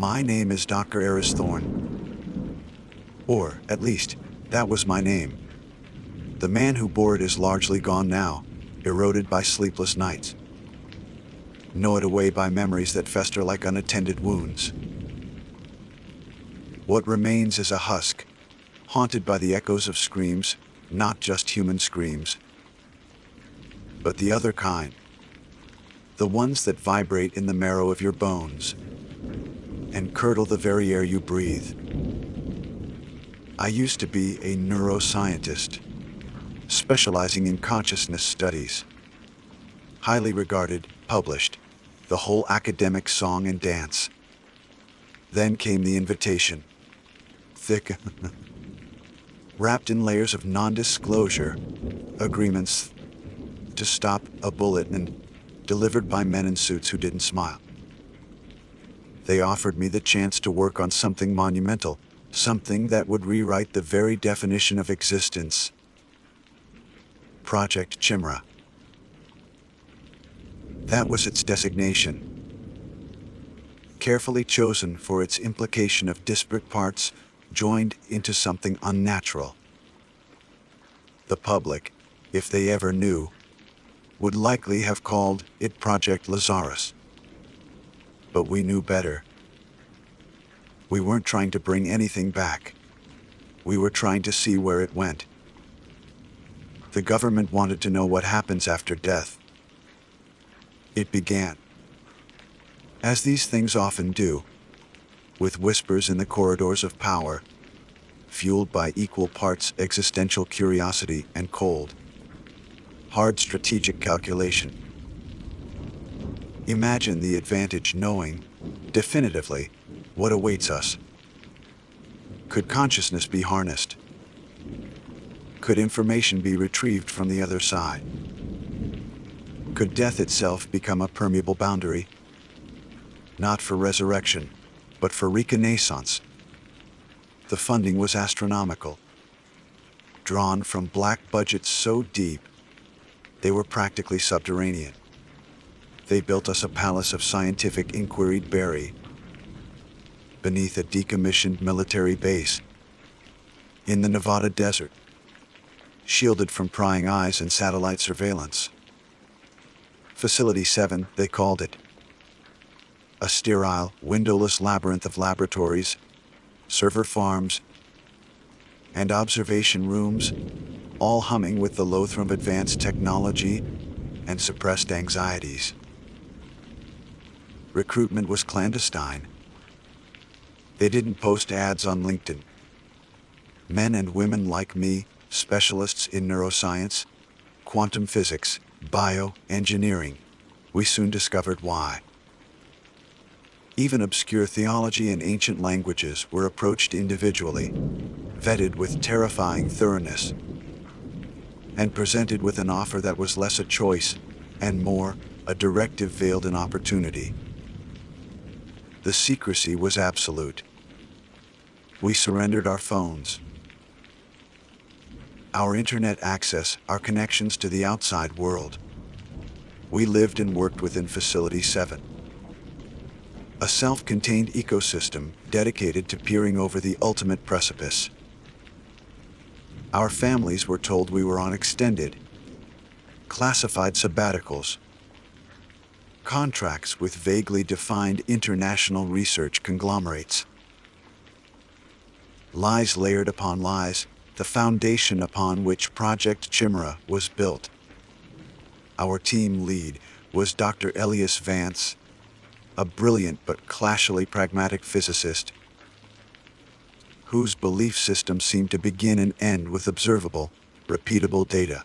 My name is Dr. Eris Thorne. Or, at least, that was my name. The man who bore it is largely gone now, eroded by sleepless nights, gnawed away by memories that fester like unattended wounds. What remains is a husk, haunted by the echoes of screams, not just human screams, but the other kind, the ones that vibrate in the marrow of your bones and curdle the very air you breathe. I used to be a neuroscientist, specializing in consciousness studies. Highly regarded, published, the whole academic song and dance. Then came the invitation. Thick, wrapped in layers of non-disclosure agreements to stop a bullet and delivered by men in suits who didn't smile. They offered me the chance to work on something monumental, something that would rewrite the very definition of existence. Project Chimera. That was its designation, carefully chosen for its implication of disparate parts joined into something unnatural. The public, if they ever knew, would likely have called it Project Lazarus. But we knew better. We weren't trying to bring anything back. We were trying to see where it went. The government wanted to know what happens after death. It began, as these things often do, with whispers in the corridors of power, fueled by equal parts existential curiosity and cold, hard strategic calculation. Imagine the advantage knowing, definitively, what awaits us. Could consciousness be harnessed? Could information be retrieved from the other side? Could death itself become a permeable boundary? Not for resurrection, but for reconnaissance. The funding was astronomical, drawn from black budgets so deep, they were practically subterranean. They built us a palace of scientific inquiry buried beneath a decommissioned military base in the Nevada desert, shielded from prying eyes and satellite surveillance. Facility 7, they called it. A sterile, windowless labyrinth of laboratories, server farms, and observation rooms, all humming with the loathsome of advanced technology and suppressed anxieties. Recruitment was clandestine. They didn't post ads on LinkedIn. Men and women like me, specialists in neuroscience, quantum physics, bioengineering, we soon discovered why. Even obscure theology and ancient languages were approached individually, vetted with terrifying thoroughness, and presented with an offer that was less a choice and more a directive veiled in opportunity. The secrecy was absolute. We surrendered our phones, our internet access, our connections to the outside world. We lived and worked within Facility 7, a self-contained ecosystem dedicated to peering over the ultimate precipice. Our families were told we were on extended, classified sabbaticals, contracts with vaguely defined international research conglomerates. Lies layered upon lies, the foundation upon which Project Chimera was built. Our team lead was Dr. Elias Vance, a brilliant but clashily pragmatic physicist whose belief system seemed to begin and end with observable, repeatable data.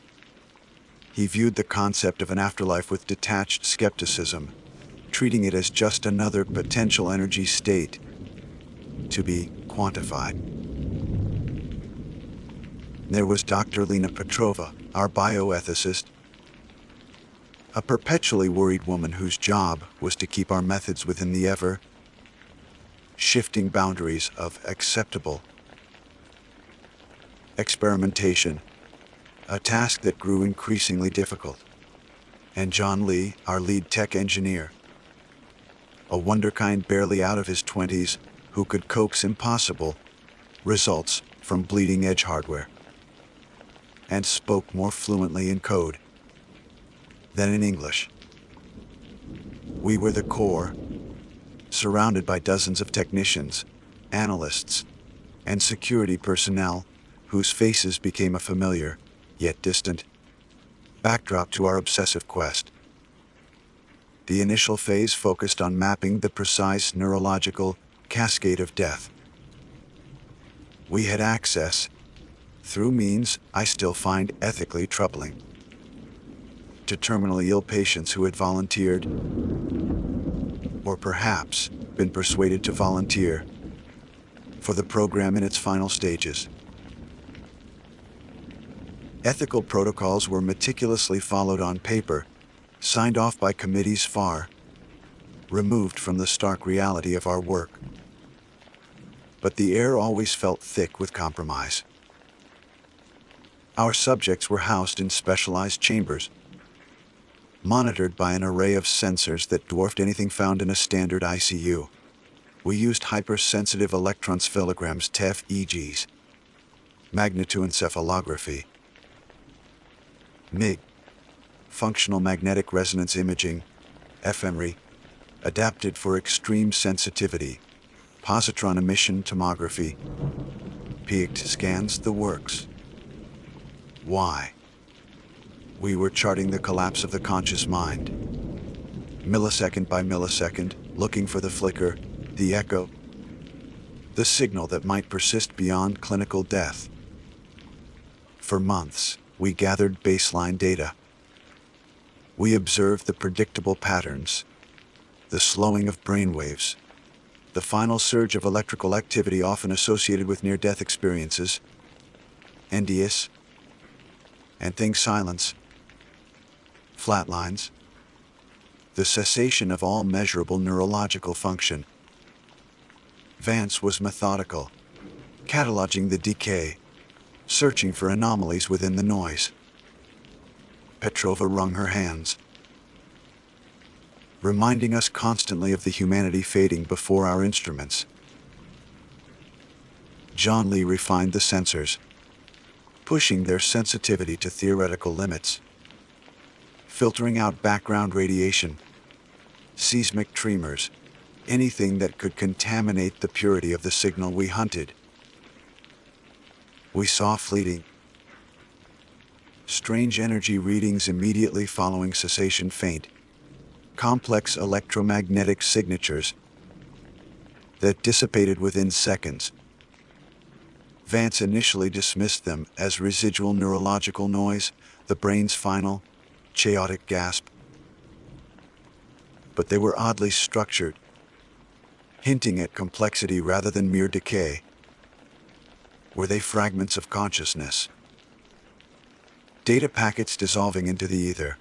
He viewed the concept of an afterlife with detached skepticism, treating it as just another potential energy state to be quantified. There was Dr. Lena Petrova, our bioethicist, a perpetually worried woman whose job was to keep our methods within the ever-shifting boundaries of acceptable experimentation, a task that grew increasingly difficult. And John Lee, our lead tech engineer, a wonderkind barely out of his 20s who could coax impossible results from bleeding-edge hardware, and spoke more fluently in code than in English. We were the core, surrounded by dozens of technicians, analysts, and security personnel whose faces became a familiar, yet distant, backdrop to our obsessive quest. The initial phase focused on mapping the precise neurological cascade of death. We had access, through means I still find ethically troubling, to terminally ill patients who had volunteered, or perhaps been persuaded to volunteer, for the program in its final stages. Ethical protocols were meticulously followed on paper, signed off by committees far removed from the stark reality of our work. But the air always felt thick with compromise. Our subjects were housed in specialized chambers, monitored by an array of sensors that dwarfed anything found in a standard ICU. We used hypersensitive electroencephalograms, TEF EGs, magnetoencephalography, MIG, functional magnetic resonance imaging, fMRI, adapted for extreme sensitivity, positron emission tomography, PEECT scans, the works. Why? We were charting the collapse of the conscious mind, millisecond by millisecond, looking for the flicker, the echo, the signal that might persist beyond clinical death. For months, we gathered baseline data. We observed the predictable patterns, the slowing of brainwaves, the final surge of electrical activity often associated with near-death experiences, NDS, and things silence, flatlines, the cessation of all measurable neurological function. Vance was methodical, cataloging the decay, searching for anomalies within the noise. Petrova wrung her hands, reminding us constantly of the humanity fading before our instruments. John Lee refined the sensors, pushing their sensitivity to theoretical limits, filtering out background radiation, seismic tremors, anything that could contaminate the purity of the signal we hunted. We saw fleeting, strange energy readings immediately following cessation, faint, complex electromagnetic signatures that dissipated within seconds. Vance initially dismissed them as residual neurological noise, the brain's final, chaotic gasp. But they were oddly structured, hinting at complexity rather than mere decay. Were they fragments of consciousness? Data packets dissolving into the ether.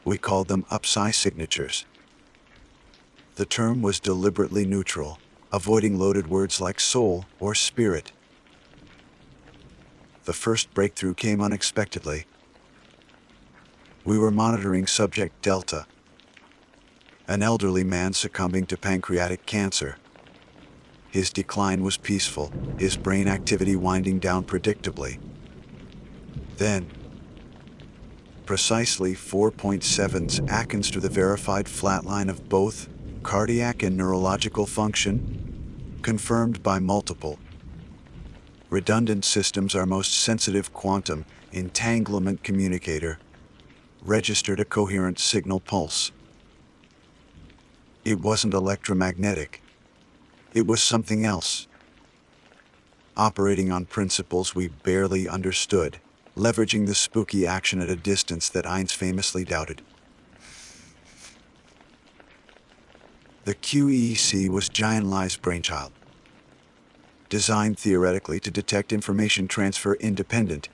We called them upside signatures. The term was deliberately neutral, avoiding loaded words like soul or spirit. The first breakthrough came unexpectedly. We were monitoring subject Delta, an elderly man succumbing to pancreatic cancer. His decline was peaceful, his brain activity winding down predictably. Then, precisely 4.7 seconds to the verified flatline of both cardiac and neurological function, confirmed by multiple redundant systems, our most sensitive quantum entanglement communicator registered a coherent signal pulse. It wasn't electromagnetic. It was something else. Operating on principles we barely understood, leveraging the spooky action at a distance that Heinz famously doubted. The QEEC was Jian Lai's brainchild, designed theoretically to detect information transfer independent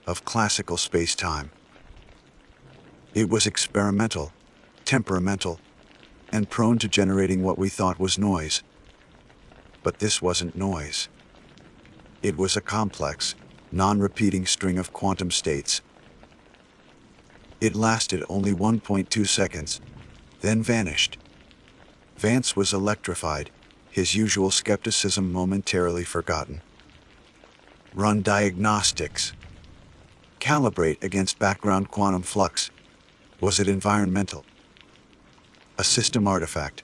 of classical space-time. It was experimental, temperamental, and prone to generating what we thought was noise. But this wasn't noise. It was a complex, non-repeating string of quantum states. It lasted only 1.2 seconds, then vanished, Vance was electrified, his usual skepticism momentarily forgotten. Run diagnostics. Calibrate against background quantum flux. Was it environmental? A system artifact.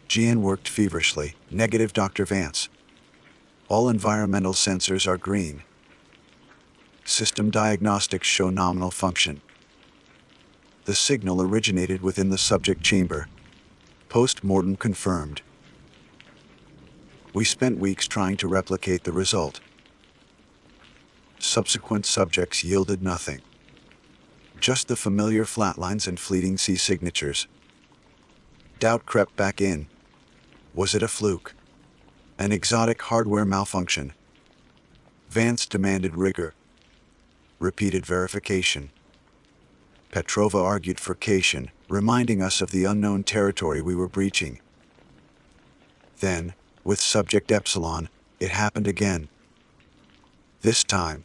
GN worked feverishly. Negative, Dr. Vance. All environmental sensors are green. System diagnostics show nominal function. The signal originated within the subject chamber. Post-mortem confirmed. We spent weeks trying to replicate the result. Subsequent subjects yielded nothing. Just the familiar flatlines and fleeting C signatures. Doubt crept back in. Was it a fluke? An exotic hardware malfunction? Vance demanded rigor. Repeated verification. Petrova argued for cation, reminding us of the unknown territory we were breaching. Then, with subject Epsilon, it happened again. This time,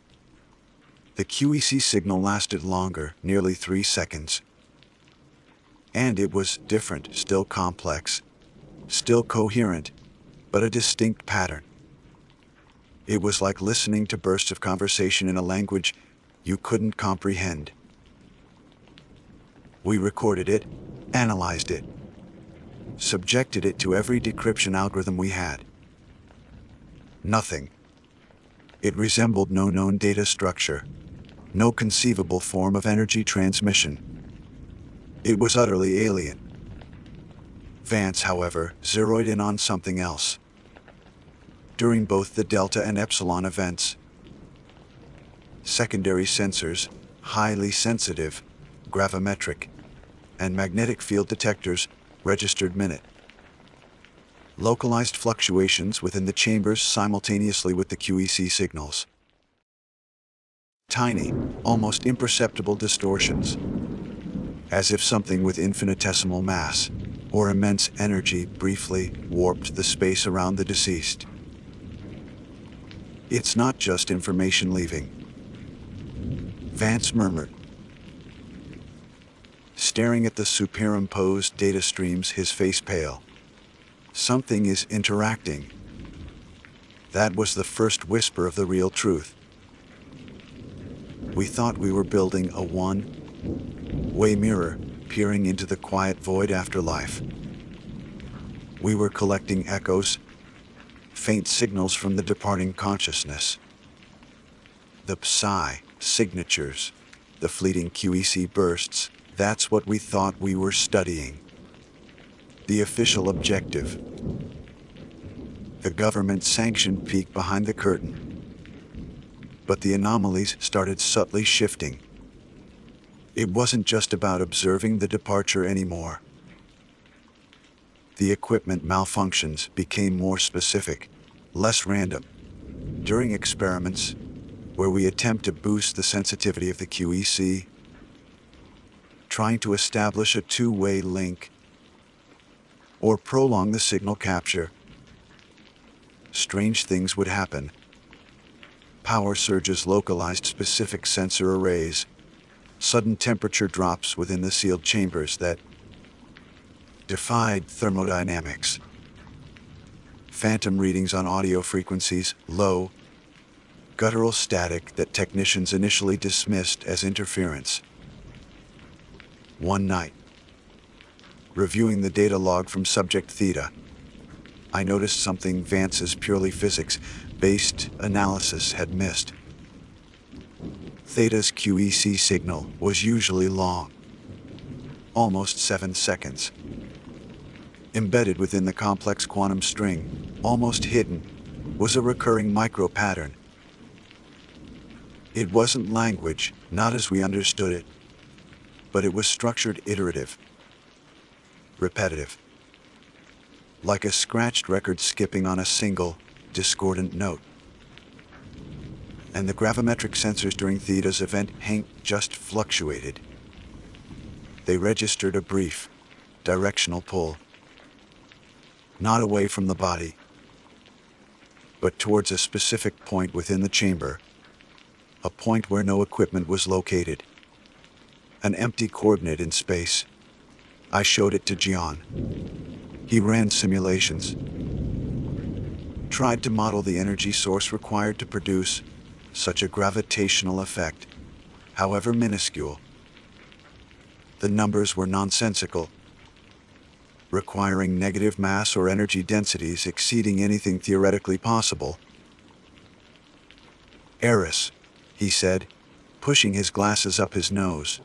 the QEC signal lasted longer, nearly 3 seconds. And it was different, still complex, still coherent, but a distinct pattern. It was like listening to bursts of conversation in a language you couldn't comprehend. We recorded it, analyzed it, subjected it to every decryption algorithm we had. Nothing. It resembled no known data structure, no conceivable form of energy transmission. It was utterly alien. Vance, however, zeroed in on something else. During both the Delta and Epsilon events, secondary sensors, highly sensitive, gravimetric, and magnetic field detectors registered minute. Localized fluctuations within the chambers simultaneously with the QEC signals. Tiny, almost imperceptible distortions, as if something with infinitesimal mass or immense energy briefly warped the space around the deceased. It's not just information leaving, Vance murmured. Staring at the superimposed data streams, his face pale. Something is interacting. That was the first whisper of the real truth. We thought we were building a one-way mirror, peering into the quiet void afterlife. We were collecting echoes, faint signals from the departing consciousness. The psi signatures, the fleeting QEC bursts, that's what we thought we were studying. The official objective. The government-sanctioned peek behind the curtain. But the anomalies started subtly shifting. It wasn't just about observing the departure anymore. The equipment malfunctions became more specific, less random. During experiments, where we attempt to boost the sensitivity of the QEC, trying to establish a two-way link, or prolong the signal capture, strange things would happen. Power surges localized specific sensor arrays, sudden temperature drops within the sealed chambers that defied thermodynamics. Phantom readings on audio frequencies, low, guttural static that technicians initially dismissed as interference. One night, reviewing the data log from Subject Theta, I noticed something Vance's purely physics-based analysis had missed. Theta's QEC signal was usually long, almost 7 seconds. Embedded within the complex quantum string, almost hidden, was a recurring micro-pattern. It wasn't language, not as we understood it, but it was structured, iterative, repetitive, like a scratched record skipping on a single, discordant note. And the gravimetric sensors during Theta's event hadn't just fluctuated. They registered a brief, directional pull, not away from the body, but towards a specific point within the chamber, a point where no equipment was located. An empty coordinate in space. I showed it to Gian. He ran simulations, tried to model the energy source required to produce such a gravitational effect, however minuscule. The numbers were nonsensical, requiring negative mass or energy densities exceeding anything theoretically possible. "Eris," he said, pushing his glasses up his nose,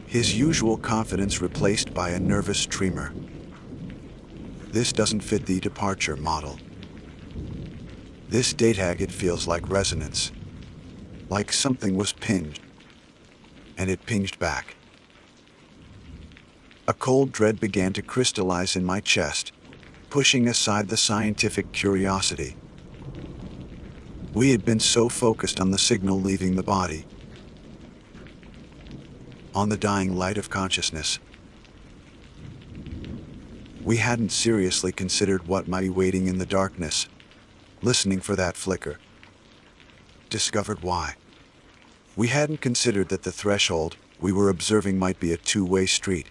his usual confidence replaced by a nervous tremor. "This doesn't fit the departure model. This data, it feels like resonance, like something was pinged, and it pinged back." A cold dread began to crystallize in my chest, pushing aside the scientific curiosity. We had been so focused on the signal leaving the body, on the dying light of consciousness, we hadn't seriously considered what might be waiting in the darkness, listening for that flicker. Discovered why. We hadn't considered that the threshold we were observing might be a two-way street.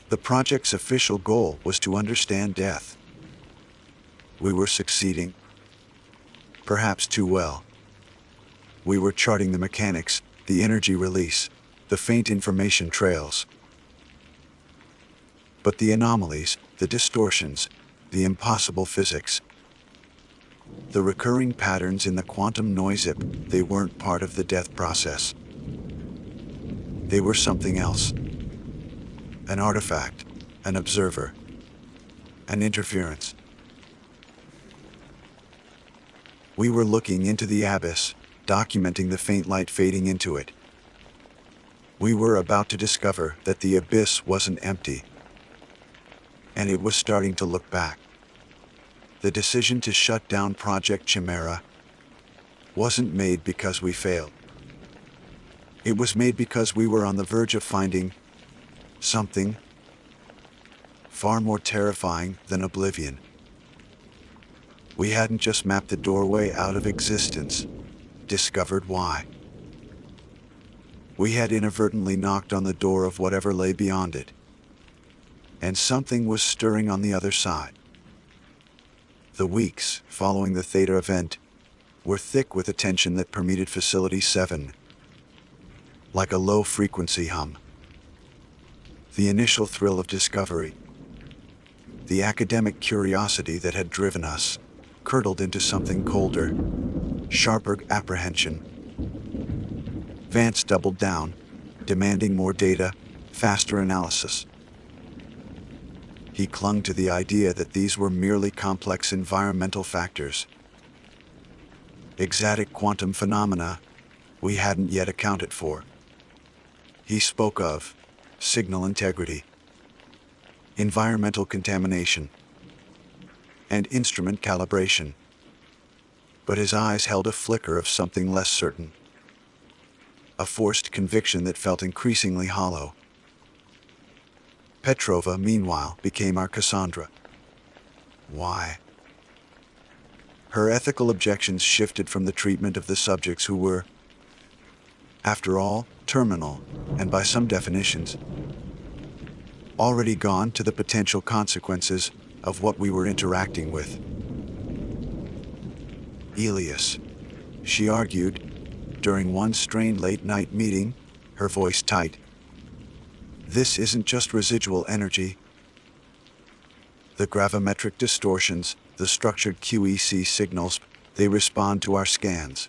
The project's official goal was to understand death. We were succeeding. Perhaps too well. We were charting the mechanics, the energy release, the faint information trails. But the anomalies, the distortions, the impossible physics, the recurring patterns in the quantum noise, they weren't part of the death process. They were something else. An artifact, an observer, an interference. We were looking into the abyss, documenting the faint light fading into it. We were about to discover that the abyss wasn't empty, and it was starting to look back. The decision to shut down Project Chimera wasn't made because we failed. It was made because we were on the verge of finding something far more terrifying than oblivion. We hadn't just mapped the doorway out of existence, discovered why. We had inadvertently knocked on the door of whatever lay beyond it, and something was stirring on the other side. The weeks following the Theta event were thick with a tension that permeated Facility 7, like a low-frequency hum. The initial thrill of discovery, the academic curiosity that had driven us, curdled into something colder, sharper apprehension. Vance doubled down, demanding more data, faster analysis. He clung to the idea that these were merely complex environmental factors, exotic quantum phenomena we hadn't yet accounted for. He spoke of signal integrity, environmental contamination, and instrument calibration. But his eyes held a flicker of something less certain, a forced conviction that felt increasingly hollow. Petrova, meanwhile, became our Cassandra. Why? Her ethical objections shifted from the treatment of the subjects who were, after all, terminal, and by some definitions, already gone, to the potential consequences of what we were interacting with. "Elias," she argued, during one strained late-night meeting, her voice tight, "this isn't just residual energy. The gravimetric distortions, the structured QEC signals, they respond to our scans.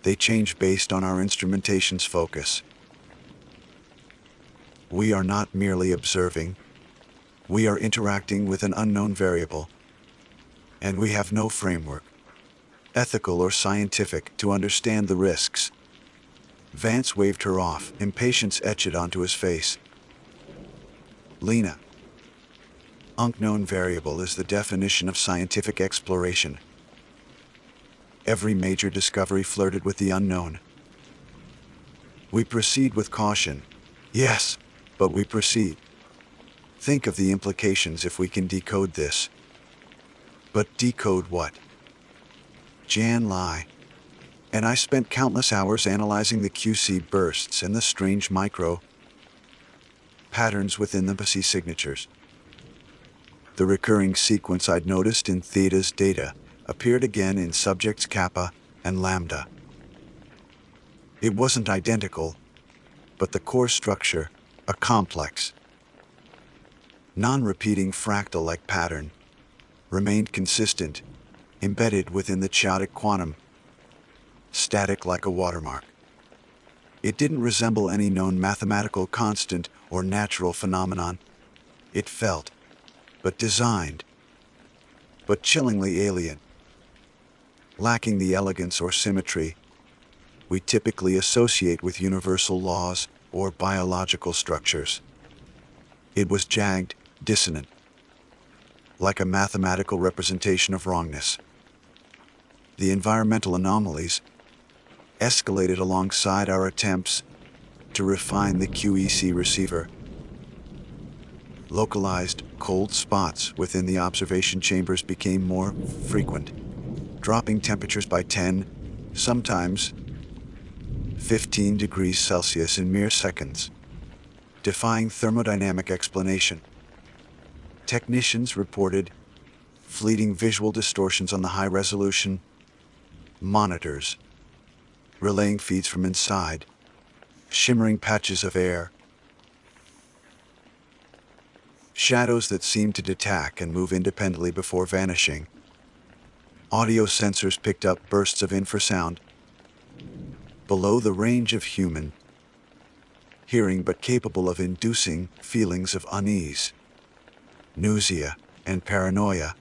They change based on our instrumentation's focus. We are not merely observing. We are interacting with an unknown variable. And we have no framework, ethical or scientific, to understand the risks." Vance waved her off, impatience etched onto his face. "Lena, unknown variable is the definition of scientific exploration. Every major discovery flirted with the unknown. We proceed with caution, yes, but we proceed. Think of the implications if we can decode this." But decode what? Jan Lai and I spent countless hours analyzing the QC bursts and the strange micro patterns within the Basi signatures. The recurring sequence I'd noticed in Theta's data appeared again in subjects Kappa and Lambda. It wasn't identical, but the core structure, a complex, non-repeating fractal-like pattern, remained consistent, embedded within the chaotic quantum, static like a watermark. It didn't resemble any known mathematical constant or natural phenomenon. It felt, but designed, but chillingly alien, lacking the elegance or symmetry we typically associate with universal laws or biological structures. It was jagged, dissonant, like a mathematical representation of wrongness. The environmental anomalies escalated alongside our attempts to refine the QEC receiver. Localized, cold spots within the observation chambers became more frequent, dropping temperatures by 10, sometimes 15 degrees Celsius in mere seconds, defying thermodynamic explanation. Technicians reported fleeting visual distortions on the high-resolution monitors, relaying feeds from inside, shimmering patches of air, shadows that seemed to detach and move independently before vanishing. Audio sensors picked up bursts of infrasound, below the range of human hearing but capable of inducing feelings of unease, nausea, and paranoia,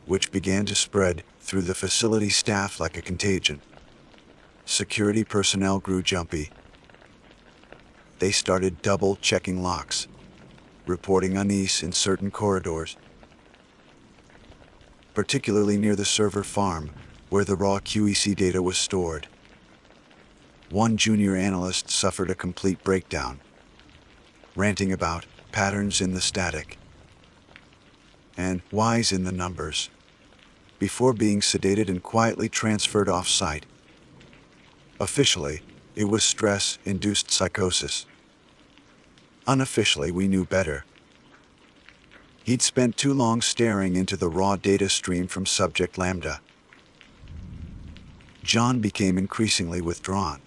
which began to spread through the facility staff like a contagion. Security personnel grew jumpy. They started double-checking locks, reporting unease in certain corridors, particularly near the server farm where the raw QEC data was stored. One junior analyst suffered a complete breakdown, ranting about patterns in the static and whys in the numbers, before being sedated and quietly transferred off-site. Officially, it was stress-induced psychosis. Unofficially, we knew better. He'd spent too long staring into the raw data stream from Subject Lambda. John became increasingly withdrawn.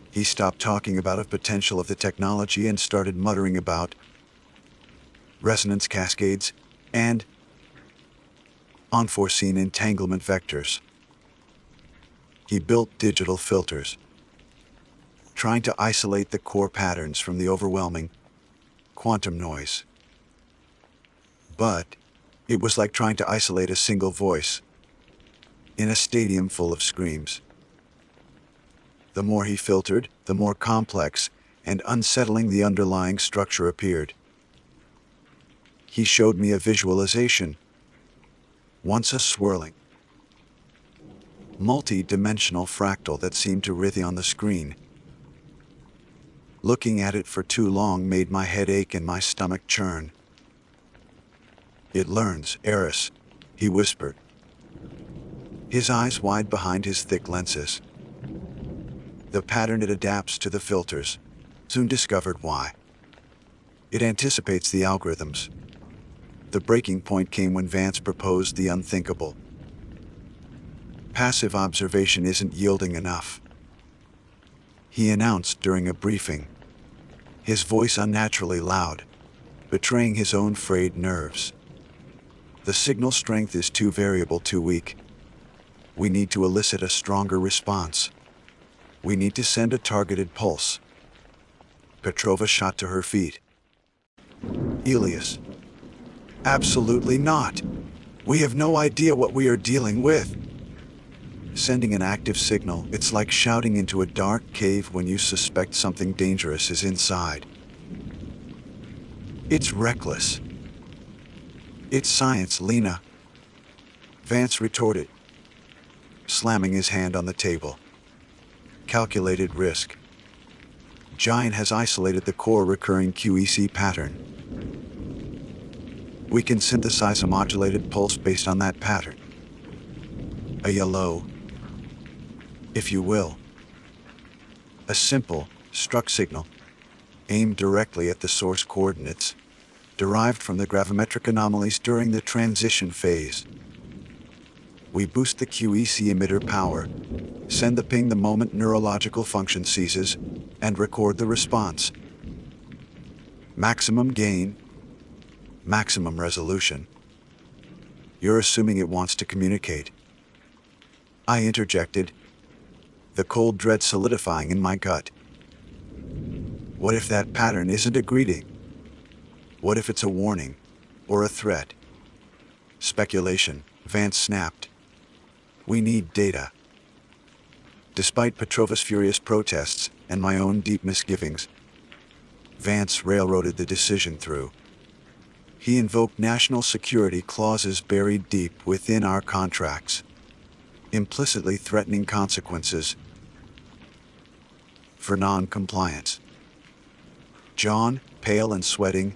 He stopped talking about the potential of the technology and started muttering about resonance cascades and unforeseen entanglement vectors. He built digital filters, trying to isolate the core patterns from the overwhelming quantum noise. But it was like trying to isolate a single voice in a stadium full of screams. The more he filtered, the more complex and unsettling the underlying structure appeared. He showed me a visualization, once a swirling, multi-dimensional fractal that seemed to writhe on the screen. Looking at it for too long made my head ache and my stomach churn. "It learns, Eris," he whispered, his eyes wide behind his thick lenses. "The pattern it adapts to the filters. Soon discovered why. It anticipates the algorithms." The breaking point came when Vance proposed the unthinkable. "Passive observation isn't yielding enough," he announced during a briefing, his voice unnaturally loud, betraying his own frayed nerves. "The signal strength is too variable, too weak. We need to elicit a stronger response. We need to send a targeted pulse." Petrova shot to her feet. "Elias, absolutely not. We have no idea what we are dealing with. Sending an active signal, it's like shouting into a dark cave when you suspect something dangerous is inside. It's reckless. It's science, Lena," Vance retorted, slamming his hand on the table. "Calculated risk. Giant has isolated the core recurring QEC pattern. We can synthesize a modulated pulse based on that pattern. A yellow, if you will. A simple, struck signal, aimed directly at the source coordinates, derived from the gravimetric anomalies during the transition phase. We boost the QEC emitter power, send the ping the moment neurological function ceases, and record the response. Maximum gain, maximum resolution. You're assuming it wants to communicate. I interjected, the cold dread solidifying in my gut. What if that pattern isn't a greeting? What if it's a warning, or a threat? Speculation, Vance snapped. We need data. Despite Petrova's furious protests and my own deep misgivings, Vance railroaded the decision through. He invoked national security clauses buried deep within our contracts, implicitly threatening consequences for non-compliance. John, pale and sweating,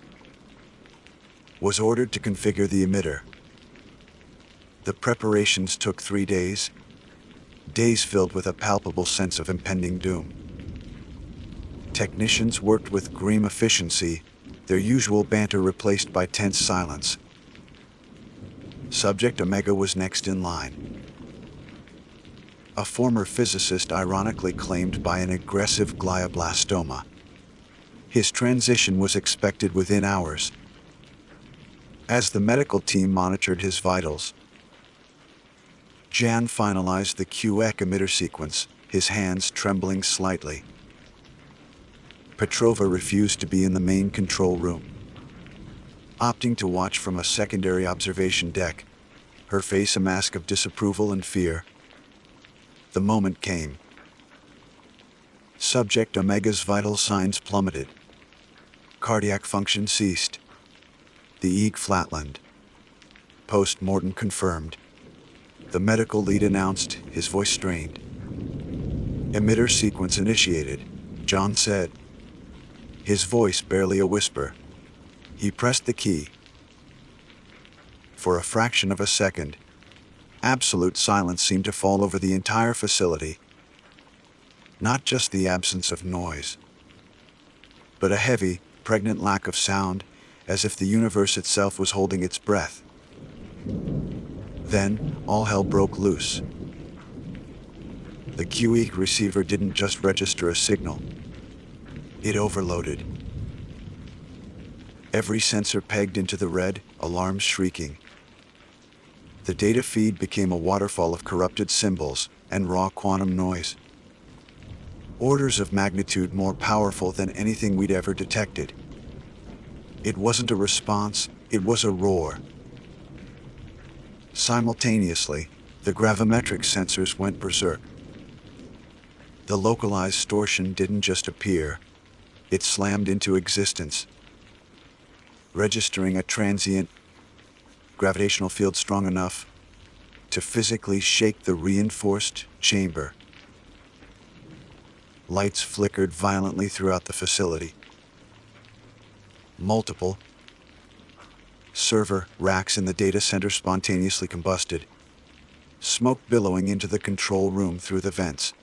was ordered to configure the emitter. The preparations took 3 days, days filled with a palpable sense of impending doom. Technicians worked with grim efficiency, their usual banter replaced by tense silence. Subject Omega was next in line. A former physicist ironically claimed by an aggressive glioblastoma. His transition was expected within hours. As the medical team monitored his vitals, Jan finalized the QEC emitter sequence, his hands trembling slightly. Petrova refused to be in the main control room, opting to watch from a secondary observation deck, her face a mask of disapproval and fear. The moment came. Subject Omega's vital signs plummeted. Cardiac function ceased. The EEG flatlined. Post-mortem confirmed. The medical lead announced, his voice strained. Emitter sequence initiated, John said. His voice barely a whisper. He pressed the key. For a fraction of a second, absolute silence seemed to fall over the entire facility. Not just the absence of noise, but a heavy, pregnant lack of sound, as if the universe itself was holding its breath. Then, all hell broke loose. The QEEC receiver didn't just register a signal. It overloaded. Every sensor pegged into the red, alarms shrieking. The data feed became a waterfall of corrupted symbols and raw quantum noise. Orders of magnitude more powerful than anything we'd ever detected. It wasn't a response, it was a roar. Simultaneously, the gravimetric sensors went berserk. The localized distortion didn't just appear, it slammed into existence, registering a transient gravitational field strong enough to physically shake the reinforced chamber. Lights flickered violently throughout the facility. Multiple server racks in the data center spontaneously combusted, smoke billowing into the control room through the vents.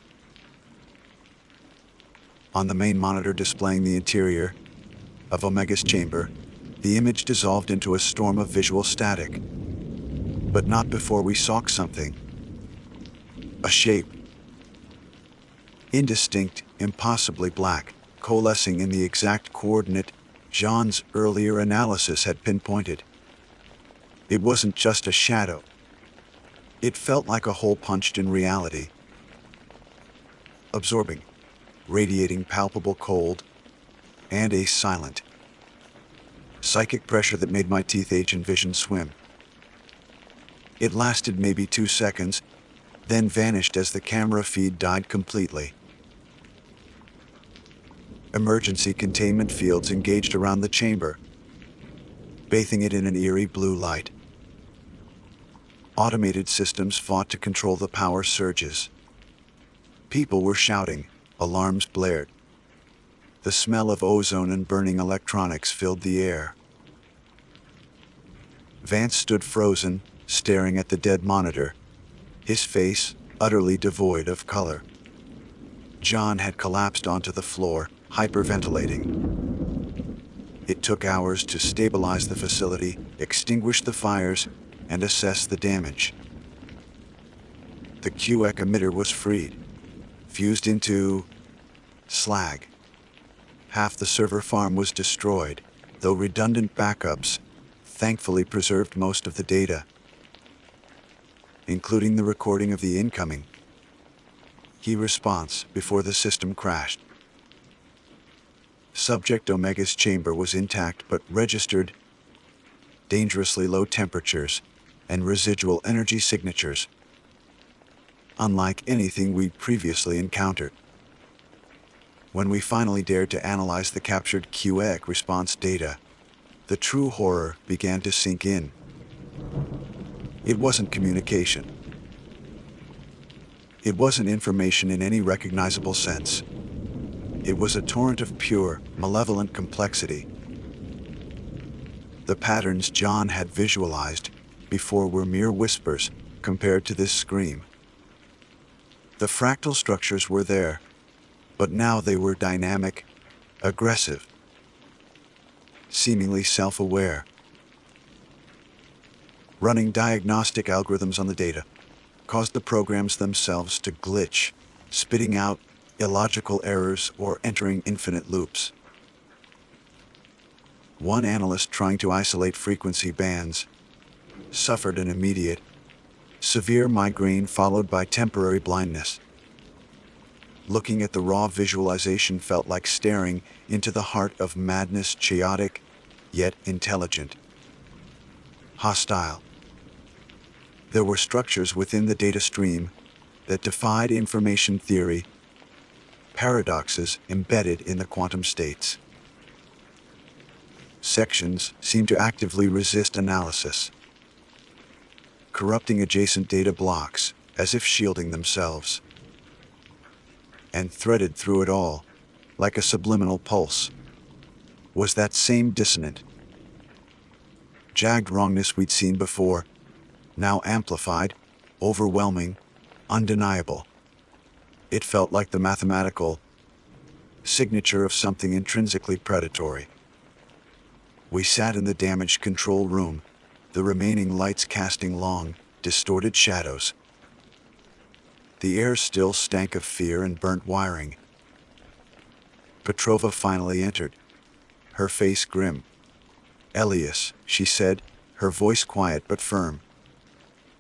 On the main monitor displaying the interior of Omega's chamber, the image dissolved into a storm of visual static. But not before we saw something. A shape. Indistinct, impossibly black, coalescing in the exact coordinate John's earlier analysis had pinpointed. It wasn't just a shadow. It felt like a hole punched in reality. Absorbing, radiating palpable cold, and a silent, psychic pressure that made my teeth ache and vision swim. It lasted maybe 2 seconds, then vanished as the camera feed died completely. Emergency containment fields engaged around the chamber, bathing it in an eerie blue light. Automated systems fought to control the power surges. People were shouting, alarms blared. The smell of ozone and burning electronics filled the air. Vance stood frozen, staring at the dead monitor, his face utterly devoid of color. John had collapsed onto the floor, hyperventilating. It took hours to stabilize the facility, extinguish the fires, and assess the damage. The QEC emitter was freed, fused into slag. Half the server farm was destroyed, though redundant backups thankfully preserved most of the data, including the recording of the incoming key response before the system crashed. Subject Omega's chamber was intact but registered dangerously low temperatures and residual energy signatures, unlike anything we'd previously encountered. When we finally dared to analyze the captured QEC response data, the true horror began to sink in. It wasn't communication. It wasn't information in any recognizable sense. It was a torrent of pure, malevolent complexity. The patterns John had visualized before were mere whispers compared to this scream. The fractal structures were there, but now they were dynamic, aggressive, seemingly self-aware, running diagnostic algorithms on the data caused the programs themselves to glitch, spitting out illogical errors or entering infinite loops. One analyst trying to isolate frequency bands suffered an immediate, severe migraine followed by temporary blindness. Looking at the raw visualization felt like staring into the heart of madness, chaotic, yet intelligent, hostile. There were structures within the data stream that defied information theory, paradoxes embedded in the quantum states. Sections seemed to actively resist analysis, corrupting adjacent data blocks as if shielding themselves. And threaded through it all, like a subliminal pulse, was that same dissonant, jagged wrongness we'd seen before, now amplified, overwhelming, undeniable. It felt like the mathematical signature of something intrinsically predatory. We sat in the damaged control room, the remaining lights casting long, distorted shadows. The air still stank of fear and burnt wiring. Petrova finally entered, her face grim. "Elias," she said, her voice quiet but firm.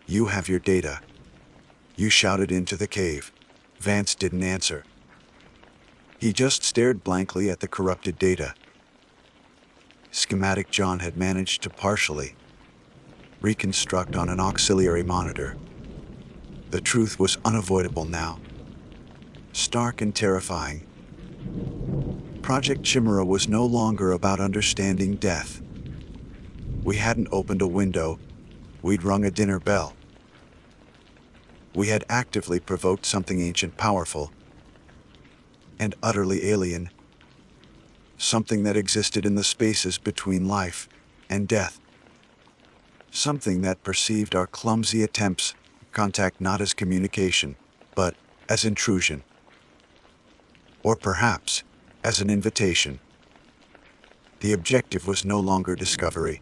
"You have your data." You shouted into the cave. Vance didn't answer. He just stared blankly at the corrupted data. Schematic John had managed to partially reconstruct on an auxiliary monitor. The truth was unavoidable now, stark and terrifying. Project Chimera was no longer about understanding death. We hadn't opened a window, we'd rung a dinner bell. We had actively provoked something ancient, powerful, and utterly alien, something that existed in the spaces between life and death, something that perceived our clumsy attempts contact not as communication, but as intrusion. Or perhaps as an invitation. The objective was no longer discovery.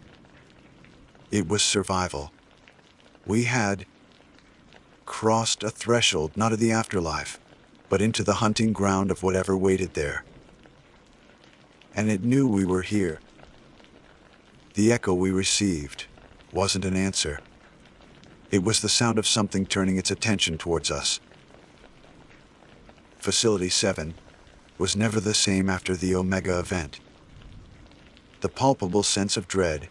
It was survival. We had crossed a threshold not of the afterlife, but into the hunting ground of whatever waited there. And it knew we were here. The echo we received wasn't an answer. It was the sound of something turning its attention towards us. Facility 7 was never the same after the Omega event. The palpable sense of dread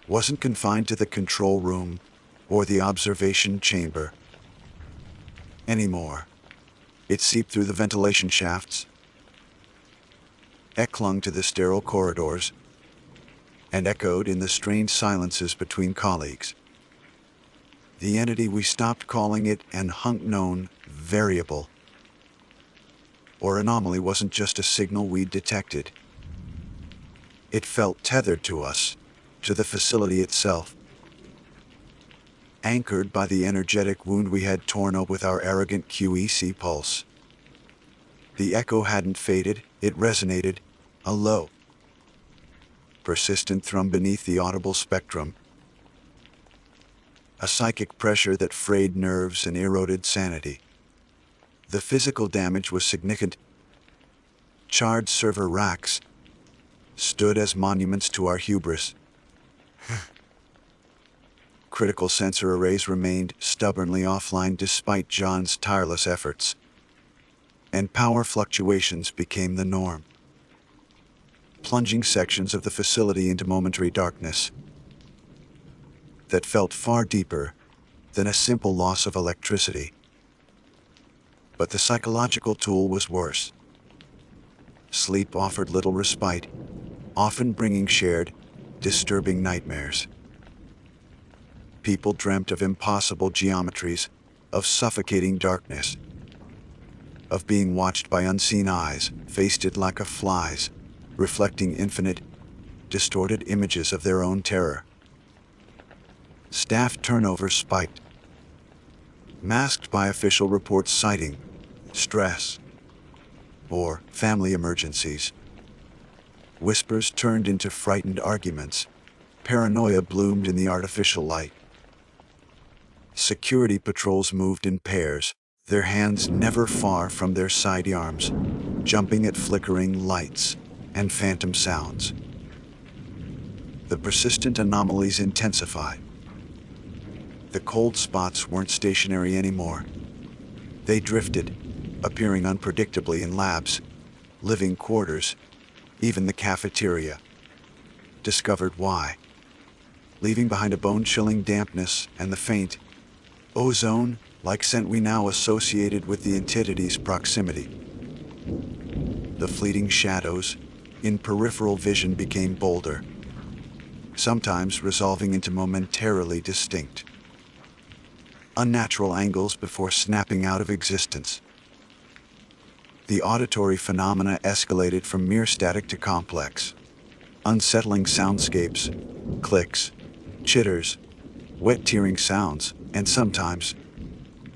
wasn't confined to the control room or the observation chamber anymore. It seeped through the ventilation shafts, it clung to the sterile corridors, and echoed in the strained silences between colleagues. The entity we stopped calling it an unknown variable or anomaly wasn't just a signal we'd detected. It felt tethered to us, to the facility itself, anchored by the energetic wound we had torn up with our arrogant QEC pulse. The echo hadn't faded, It resonated, a low, persistent thrum beneath the audible spectrum, a psychic pressure that frayed nerves and eroded sanity. The physical damage was significant. Charred server racks stood as monuments to our hubris. Critical sensor arrays remained stubbornly offline despite John's tireless efforts, and power fluctuations became the norm, plunging sections of the facility into momentary darkness that felt far deeper than a simple loss of electricity. But the psychological toll was worse. Sleep offered little respite, often bringing shared, disturbing nightmares. People dreamt of impossible geometries, of suffocating darkness, of being watched by unseen eyes, feasted like a flies, reflecting infinite, distorted images of their own terror. Staff turnover spiked, masked by official reports citing stress or family emergencies. Whispers turned into frightened arguments. Paranoia bloomed in the artificial light. Security patrols moved in pairs, their hands never far from their sidearms, jumping at flickering lights and phantom sounds. The persistent anomalies intensified. The cold spots weren't stationary anymore. They drifted, appearing unpredictably in labs, living quarters, even the cafeteria. Discovered why. Leaving behind a bone-chilling dampness and the faint ozone-like scent we now associated with the entity's proximity. The fleeting shadows in peripheral vision became bolder, sometimes resolving into momentarily distinct, unnatural angles before snapping out of existence. The auditory phenomena escalated from mere static to complex. Unsettling soundscapes, clicks, chitters, wet tearing sounds, and sometimes,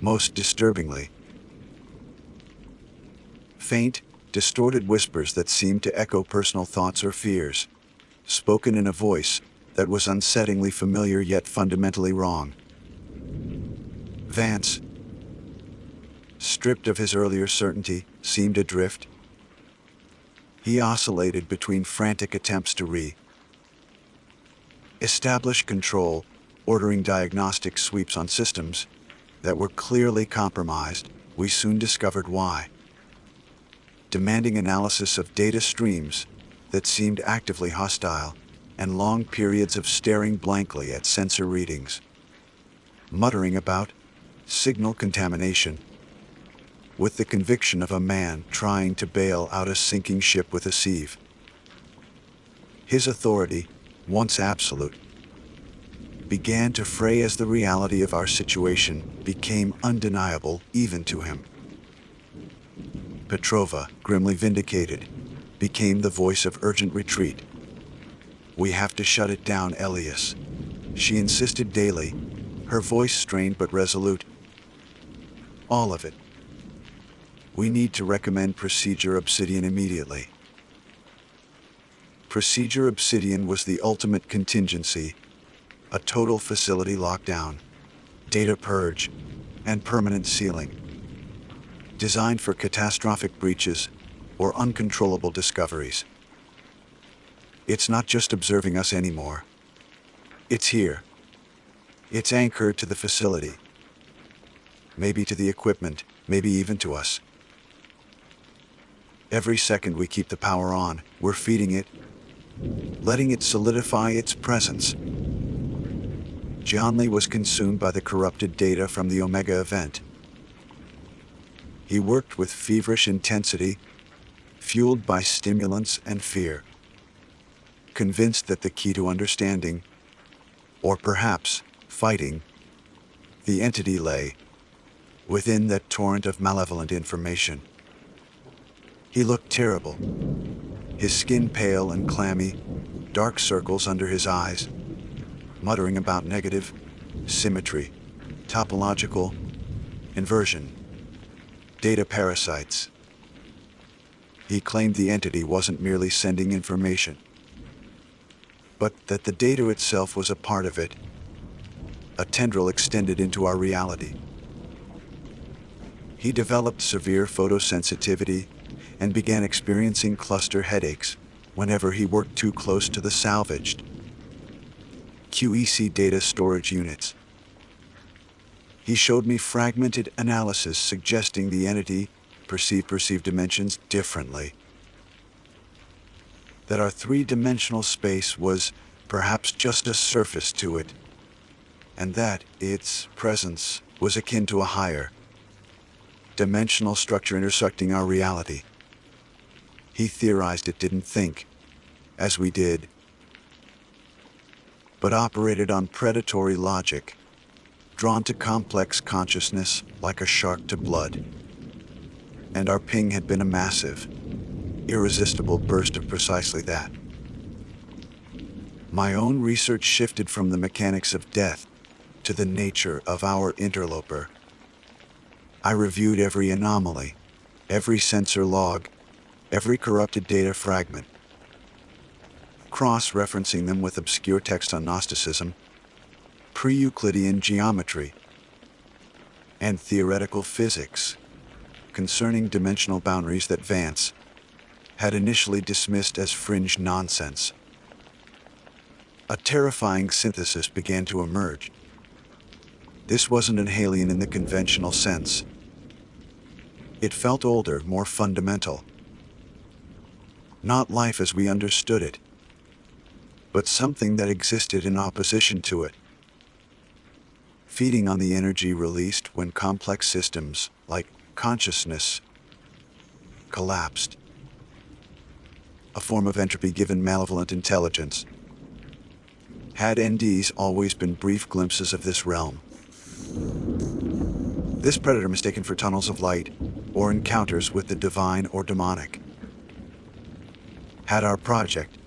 most disturbingly, faint, distorted whispers that seemed to echo personal thoughts or fears, spoken in a voice that was unsettlingly familiar yet fundamentally wrong. Vance, stripped of his earlier certainty, seemed adrift. He oscillated between frantic attempts to establish control, ordering diagnostic sweeps on systems that were clearly compromised. We soon discovered why. Demanding analysis of data streams that seemed actively hostile, and long periods of staring blankly at sensor readings. Muttering about signal contamination, with the conviction of a man trying to bail out a sinking ship with a sieve. His authority, once absolute, began to fray as the reality of our situation became undeniable even to him. Petrova, grimly vindicated, became the voice of urgent retreat. "We have to shut it down, Elias," she insisted daily, her voice strained but resolute. "All of it. We need to recommend Procedure Obsidian immediately." Procedure Obsidian was the ultimate contingency, a total facility lockdown, data purge, and permanent sealing, designed for catastrophic breaches or uncontrollable discoveries. It's not just observing us anymore. It's here. It's anchored to the facility. Maybe to the equipment, maybe even to us. Every second we keep the power on, we're feeding it, letting it solidify its presence. John Lee was consumed by the corrupted data from the Omega event. He worked with feverish intensity, fueled by stimulants and fear, convinced that the key to understanding, or perhaps fighting, the entity lay within that torrent of malevolent information. He looked terrible, his skin pale and clammy, dark circles under his eyes, muttering about negative symmetry, topological inversion, data parasites. He claimed the entity wasn't merely sending information, but that the data itself was a part of it, a tendril extended into our reality. He developed severe photosensitivity and began experiencing cluster headaches whenever he worked too close to the salvaged QEC data storage units. He showed me fragmented analysis suggesting the entity perceived dimensions differently, that our three-dimensional space was perhaps just a surface to it, and that its presence was akin to a higher dimensional structure intersecting our reality. He theorized it didn't think, as we did, but operated on predatory logic, drawn to complex consciousness like a shark to blood. And our ping had been a massive, irresistible burst of precisely that. My own research shifted from the mechanics of death to the nature of our interloper. I reviewed every anomaly, every sensor log, every corrupted data fragment, cross-referencing them with obscure text on Gnosticism, pre-Euclidean geometry, and theoretical physics concerning dimensional boundaries that Vance had initially dismissed as fringe nonsense. A terrifying synthesis began to emerge. This wasn't an alien in the conventional sense. It felt older, more fundamental. Not life as we understood it, but something that existed in opposition to it, feeding on the energy released when complex systems, like consciousness, collapsed. A form of entropy given malevolent intelligence. Had NDs always been brief glimpses of this realm? This predator mistaken for tunnels of light, or encounters with the divine or demonic? Had our project,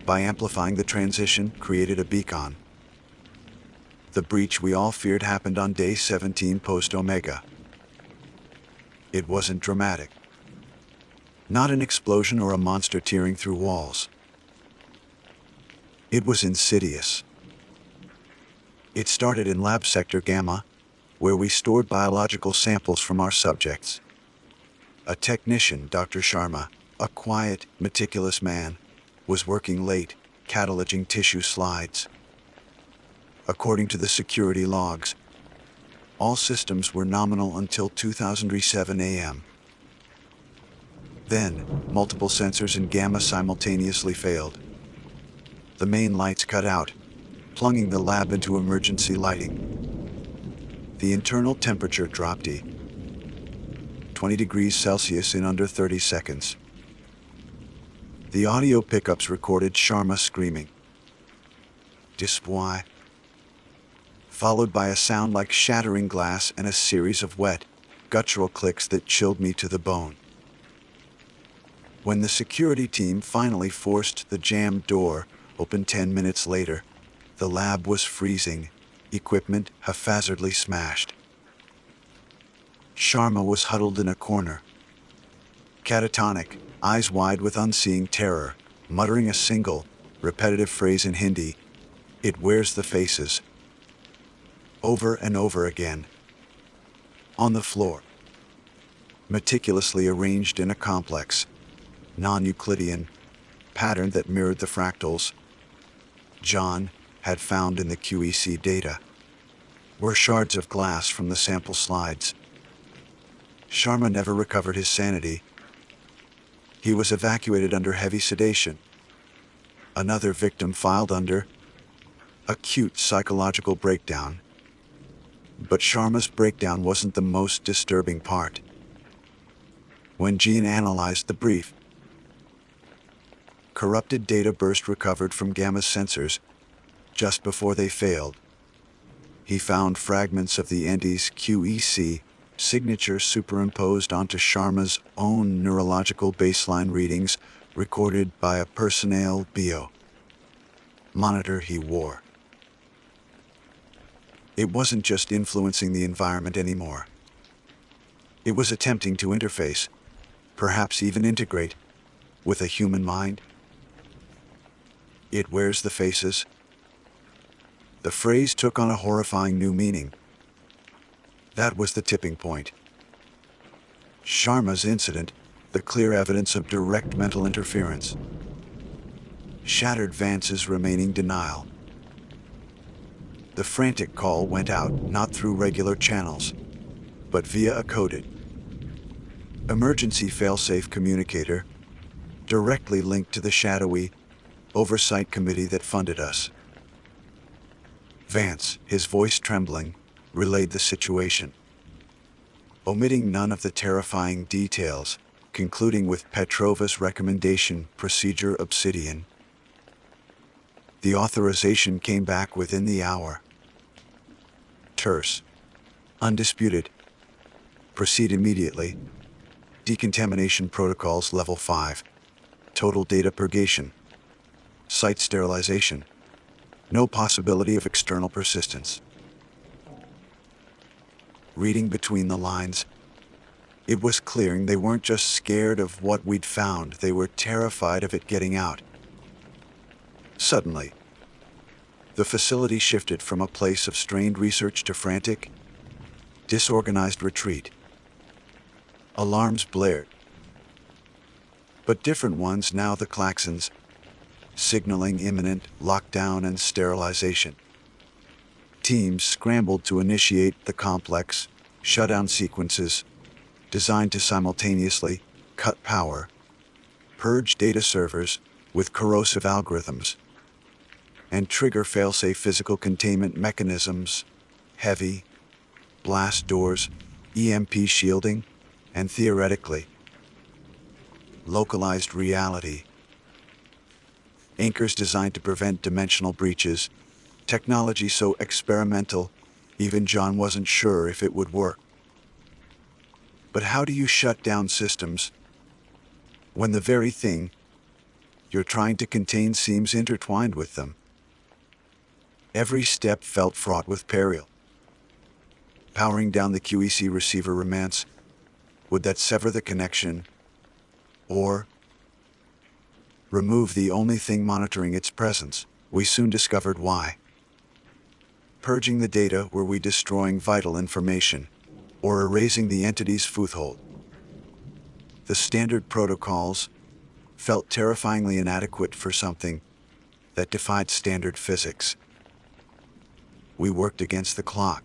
by amplifying the transition, created a beacon? The breach we all feared happened on day 17 post-Omega. It wasn't dramatic. Not an explosion or a monster tearing through walls. It was insidious. It started in Lab Sector Gamma, where we stored biological samples from our subjects. A technician, Dr. Sharma, a quiet, meticulous man, was working late, cataloging tissue slides. According to the security logs, all systems were nominal until 2007 a.m. Then, multiple sensors in Gamma simultaneously failed. The main lights cut out, plunging the lab into emergency lighting. The internal temperature dropped to 20 degrees Celsius in under 30 seconds. The audio pickups recorded Sharma screaming, "Despoy," followed by a sound like shattering glass and a series of wet, guttural clicks that chilled me to the bone. When the security team finally forced the jammed door open 10 minutes later, the lab was freezing, equipment haphazardly smashed. Sharma was huddled in a corner, catatonic, eyes wide with unseeing terror, muttering a single, repetitive phrase in Hindi, "It wears the faces," over and over again. On the floor, meticulously arranged in a complex, non-Euclidean pattern that mirrored the fractals John had found in the QEC data, were shards of glass from the sample slides. Sharma never recovered his sanity. He was evacuated under heavy sedation. Another victim filed under acute psychological breakdown. But Sharma's breakdown wasn't the most disturbing part. When Gene analyzed the brief, corrupted data burst recovered from Gamma's sensors just before they failed. He found fragments of the entity's QEC signature superimposed onto Sharma's own neurological baseline readings recorded by a personnel bio monitor he wore. It wasn't just influencing the environment anymore. It was attempting to interface perhaps even integrate, with a human mind? It wears the faces. The phrase took on a horrifying new meaning. That was the tipping point. Sharma's incident, the clear evidence of direct mental interference. Shattered Vance's remaining denial. The frantic call went out not through regular channels, but via a coded emergency failsafe communicator directly linked to the shadowy oversight committee that funded us. Vance, his voice trembling, relayed the situation, omitting none of the terrifying details, concluding with Petrova's recommendation, procedure Obsidian. The authorization came back within the hour. Terse. Undisputed. Proceed immediately. Decontamination protocols level 5. Total data purgation. Site sterilization. No possibility of external persistence. Reading between the lines, it was clear they weren't just scared of what we'd found, they were terrified of it getting out. Suddenly, the facility shifted from a place of strained research to frantic, disorganized retreat. Alarms blared, but different ones now, the klaxons, signaling imminent lockdown and sterilization. Teams scrambled to initiate the complex shutdown sequences designed to simultaneously cut power, purge data servers with corrosive algorithms, and trigger failsafe physical containment mechanisms, heavy blast doors, EMP shielding, and theoretically localized reality anchors designed to prevent dimensional breaches, technology so experimental, even John wasn't sure if it would work. But how do you shut down systems when the very thing you're trying to contain seems intertwined with them? Every step felt fraught with peril. Powering down the QEC receiver romance, would that sever the connection, or remove the only thing monitoring its presence? We soon discovered why. Purging the data, were we destroying vital information, or erasing the entity's foothold? The standard protocols felt terrifyingly inadequate for something that defied standard physics. We worked against the clock.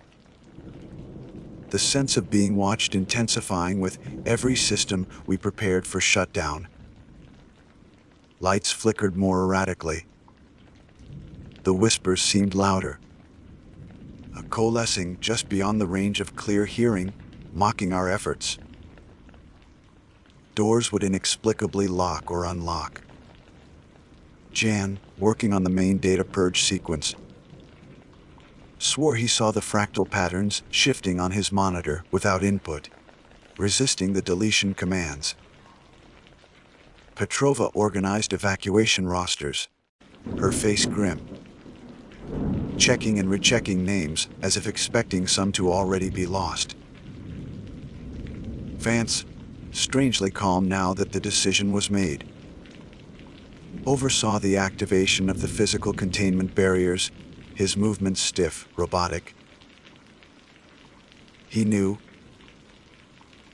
The sense of being watched intensifying with every system we prepared for shutdown. Lights flickered more erratically. The whispers seemed louder, coalescing just beyond the range of clear hearing, mocking our efforts. Doors would inexplicably lock or unlock. Jan, working on the main data purge sequence, swore he saw the fractal patterns shifting on his monitor without input, resisting the deletion commands. Petrova organized evacuation rosters, her face grim, checking and rechecking names as if expecting some to already be lost. Vance, strangely calm now that the decision was made, oversaw the activation of the physical containment barriers, his movements stiff, robotic. He knew,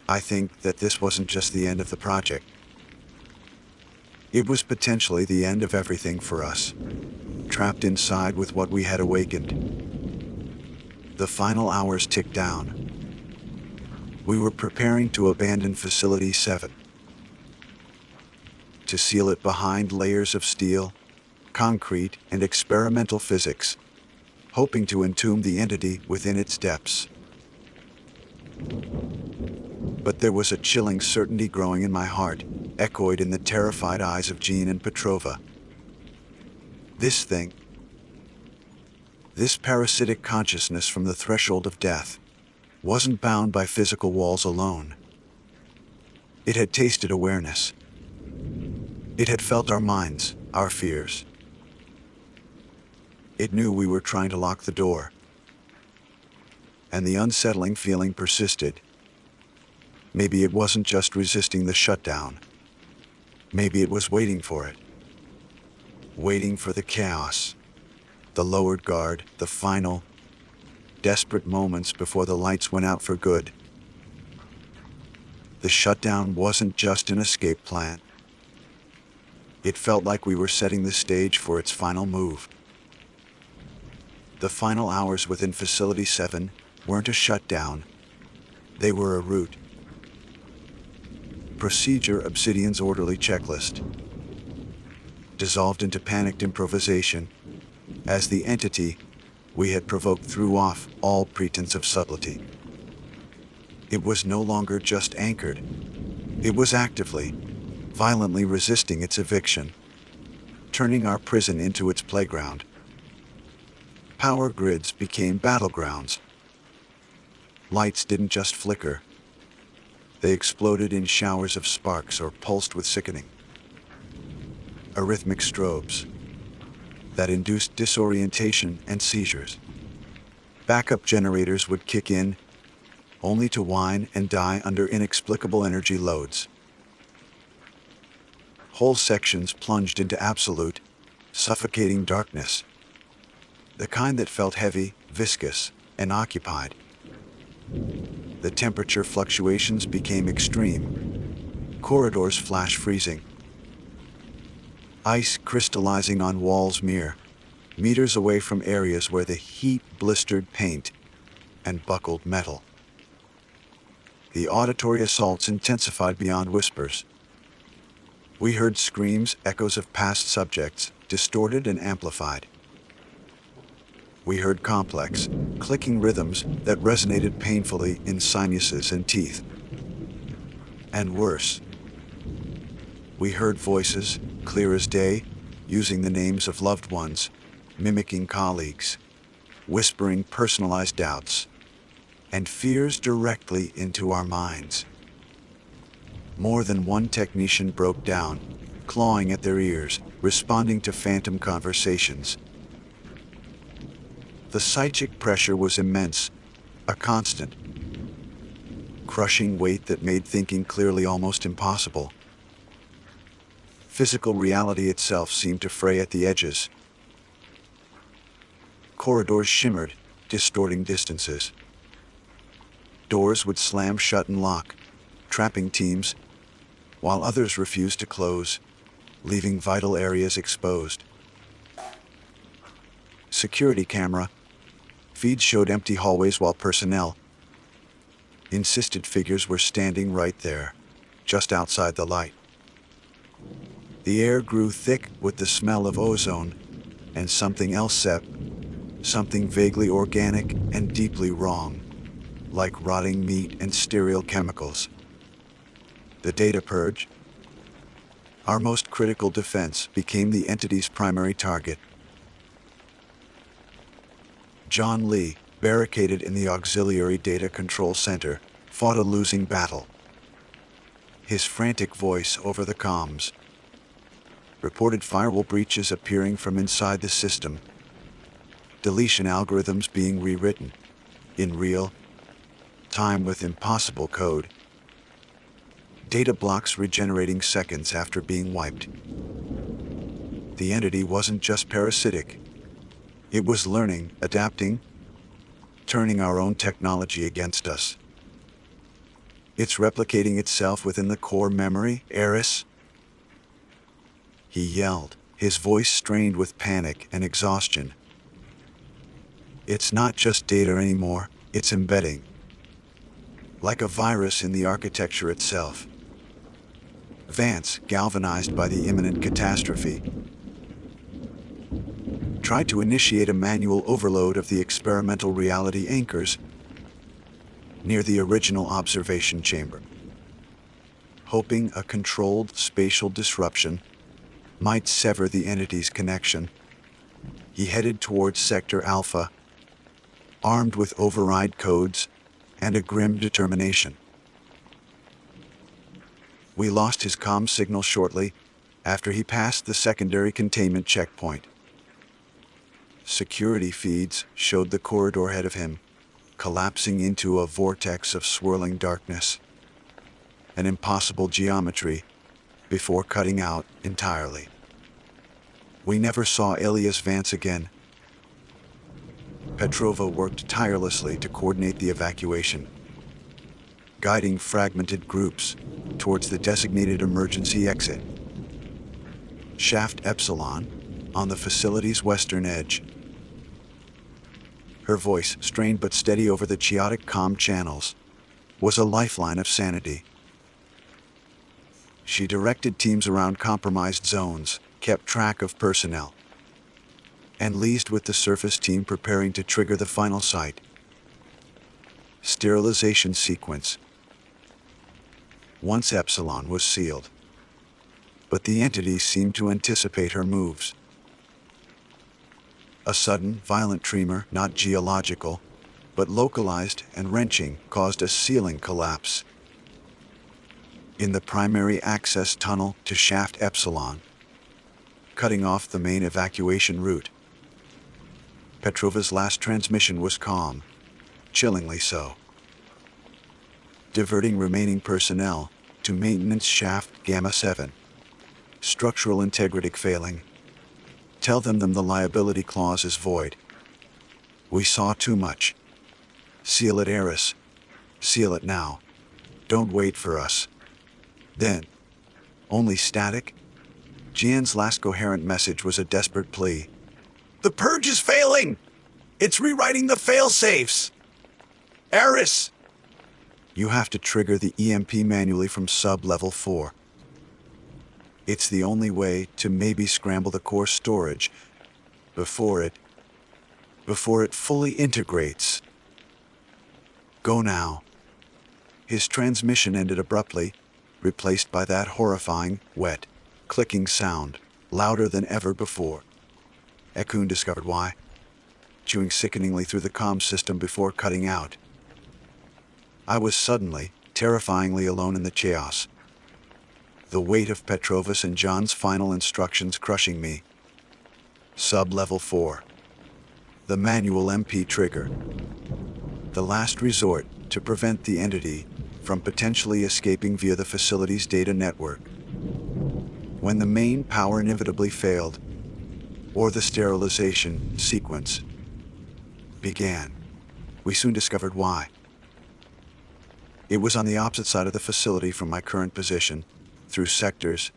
I think, that this wasn't just the end of the project. It was potentially the end of everything for us, trapped inside with what we had awakened. The final hours ticked down. We were preparing to abandon Facility 7, to seal it behind layers of steel, concrete, and experimental physics, hoping to entomb the entity within its depths. But there was a chilling certainty growing in my heart, echoed in the terrified eyes of Jean and Petrova. This thing, this parasitic consciousness from the threshold of death, wasn't bound by physical walls alone. It had tasted awareness. It had felt our minds, our fears. It knew we were trying to lock the door. And the unsettling feeling persisted. Maybe it wasn't just resisting the shutdown. Maybe it was waiting for it. Waiting for the chaos. The lowered guard, the final, desperate moments before the lights went out for good. The shutdown wasn't just an escape plan. It felt like we were setting the stage for its final move. The final hours within Facility 7 weren't a shutdown. They were a route. Procedure Obsidian's orderly checklist dissolved into panicked improvisation as the entity we had provoked threw off all pretense of subtlety. It was no longer just anchored. It was actively, violently resisting its eviction, turning our prison into its playground. Power grids became battlegrounds. Lights didn't just flicker. They exploded in showers of sparks or pulsed with sickening, arrhythmic strobes that induced disorientation and seizures. Backup generators would kick in, only to whine and die under inexplicable energy loads. Whole sections plunged into absolute, suffocating darkness, the kind that felt heavy, viscous, and occupied. The temperature fluctuations became extreme. Corridors flash freezing. Ice crystallizing on walls mere meters away from areas where the heat blistered paint and buckled metal. The auditory assaults intensified beyond whispers. We heard screams, echoes of past subjects, distorted and amplified. We heard complex, clicking rhythms that resonated painfully in sinuses and teeth. And worse, we heard voices, clear as day, using the names of loved ones, mimicking colleagues, whispering personalized doubts and fears directly into our minds. More than one technician broke down, clawing at their ears, responding to phantom conversations. The psychic pressure was immense, a constant, crushing weight that made thinking clearly almost impossible. Physical reality itself seemed to fray at the edges. Corridors shimmered, distorting distances. Doors would slam shut and lock, trapping teams, while others refused to close, leaving vital areas exposed. Security camera feeds showed empty hallways while personnel insisted figures were standing right there, just outside the light. The air grew thick with the smell of ozone and something else something vaguely organic and deeply wrong, like rotting meat and sterile chemicals. The data purge, our most critical defense, became the entity's primary target. John Lee, barricaded in the Auxiliary Data Control Center, fought a losing battle. His frantic voice over the comms reported firewall breaches appearing from inside the system, deletion algorithms being rewritten in real time with impossible code, data blocks regenerating seconds after being wiped. The entity wasn't just parasitic. It was learning, adapting, turning our own technology against us. It's replicating itself within the core memory, Eris. He yelled, his voice strained with panic and exhaustion. It's not just data anymore, it's embedding. Like a virus in the architecture itself. Vance, galvanized by the imminent catastrophe, tried to initiate a manual overload of the experimental reality anchors near the original observation chamber, hoping a controlled spatial disruption might sever the entity's connection. He headed towards Sector Alpha, armed with override codes and a grim determination. We lost his comm signal shortly after he passed the secondary containment checkpoint. Security feeds showed the corridor ahead of him, collapsing into a vortex of swirling darkness. an impossible geometry, before cutting out entirely. We never saw Elias Vance again. Petrova worked tirelessly to coordinate the evacuation, guiding fragmented groups towards the designated emergency exit. Shaft Epsilon, on the facility's western edge. Her voice, strained but steady over the chaotic comm channels, was a lifeline of sanity. She directed teams around compromised zones, kept track of personnel, and liaised with the surface team preparing to trigger the final site. Sterilization sequence. Once Epsilon was sealed, but the entity seemed to anticipate her moves. A sudden, violent tremor, not geological, but localized and wrenching, caused a ceiling collapse. In the primary access tunnel to Shaft Epsilon, cutting off the main evacuation route. Petrova's last transmission was calm, chillingly so. Diverting remaining personnel to maintenance shaft Gamma 7. Structural integrity failing. Tell them the liability clause is void. We saw too much. Seal it, Eris. Seal it now. Don't wait for us. Then, only static? Jian's last coherent message was a desperate plea. The purge is failing! It's rewriting the fail-safes! Eris! You have to trigger the EMP manually from sub-level 4. It's the only way to maybe scramble the core storage before it fully integrates. Go now. His transmission ended abruptly, replaced by that horrifying, wet, clicking sound, louder than ever before. Ekun discovered why, chewing sickeningly through the comm system before cutting out. I was suddenly, terrifyingly alone in the chaos. The weight of Petrova's and John's final instructions crushing me. Sub-level 4. The manual MP trigger. The last resort to prevent the entity from potentially escaping via the facility's data network. When the main power inevitably failed, or the sterilization sequence began, we soon discovered why. It was on the opposite side of the facility from my current position, through sectors,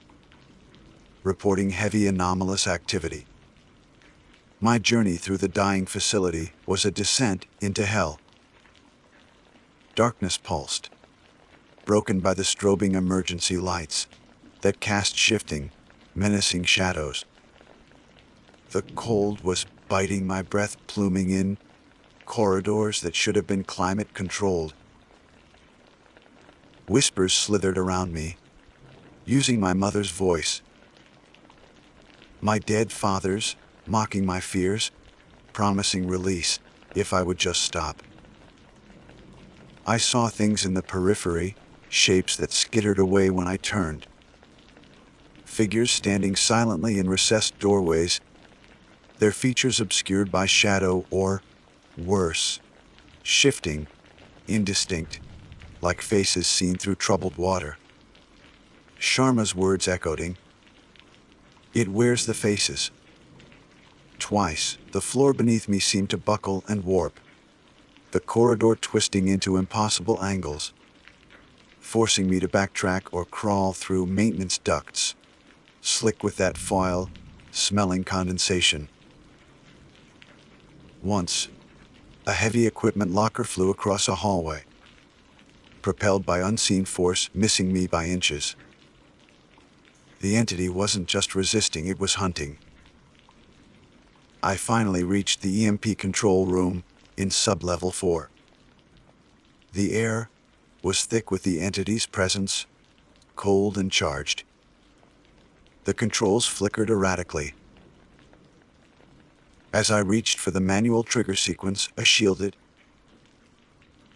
reporting heavy anomalous activity. My journey through the dying facility was a descent into hell. Darkness pulsed, broken by the strobing emergency lights that cast shifting, menacing shadows. The cold was biting my breath, pluming in corridors that should have been climate-controlled. Whispers slithered around me, using my mother's voice. My dead father's, mocking my fears, promising release if I would just stop. I saw things in the periphery, shapes that skittered away when I turned. Figures standing silently in recessed doorways, their features obscured by shadow or, worse, shifting, indistinct, like faces seen through troubled water. Sharma's words echoing. It wears the faces. Twice, the floor beneath me seemed to buckle and warp, the corridor twisting into impossible angles, forcing me to backtrack or crawl through maintenance ducts, slick with that foul, smelling condensation. Once, a heavy equipment locker flew across a hallway, propelled by unseen force, missing me by inches. The entity wasn't just resisting, it was hunting. I finally reached the EMP control room in sub-level 4. The air was thick with the entity's presence, cold and charged. The controls flickered erratically. As I reached for the manual trigger sequence, a shielded,